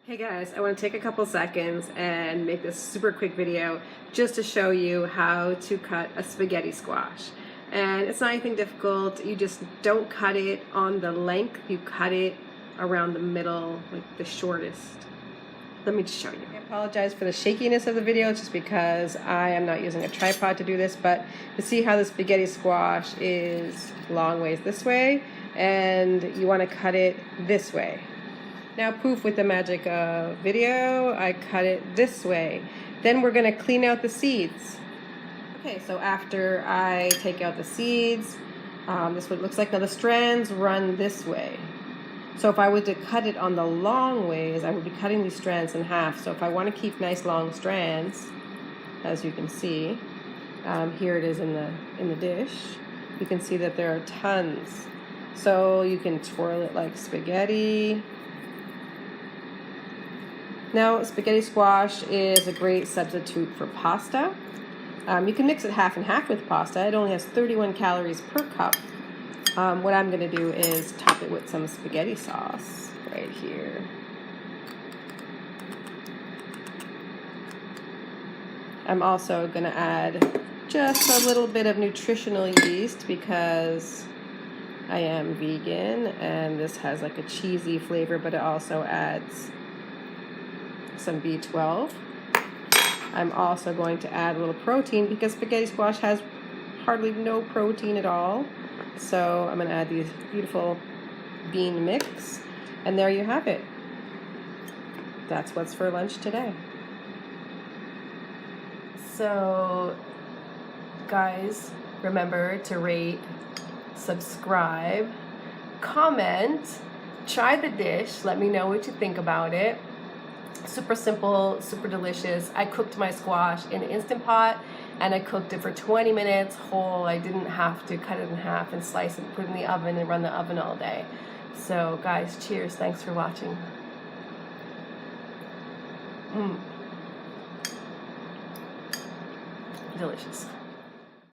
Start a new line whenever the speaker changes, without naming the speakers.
Hey guys, I want to take a couple seconds and make this super quick video just to show you how to cut a spaghetti squash. And it's not anything difficult. You just don't cut it on the length, you cut it around the middle, like the shortest. Let me just show you. I apologize for the shakiness of the video just because I am not using a tripod to do this, but to see how the spaghetti squash is long ways this way, and you want to cut it this way. Now poof, with the magic of video, I cut it this way. Then we're going to clean out the seeds. Okay, so after I take out the seeds, this is what it looks like. Now the strands run this way. So if I were to cut it on the long ways, I would be cutting these strands in half. So if I want to keep nice long strands, as you can see, here it is in the dish, you can see that there are tons. So you can twirl it like spaghetti. Now, spaghetti squash is a great substitute for pasta. You can mix it half and half with pasta. It only has 31 calories per cup. What I'm going to do is top it with some spaghetti sauce right here. I'm also going to add just a little bit of nutritional yeast because I am vegan and this has like a cheesy flavor, but it also adds some B12. I'm also going to add a little protein because spaghetti squash has hardly no protein at all. So I'm going to add these beautiful bean mix, and there you have it. That's what's for lunch today. So guys, remember to rate, subscribe, comment, try the dish, let me know what you think about it. Super simple, super delicious. I cooked my squash in an Instant Pot and I cooked it for 20 minutes whole. I didn't have to cut it in half and slice it and put it in the oven and run the oven all day. So guys, cheers. Thanks for watching. Delicious.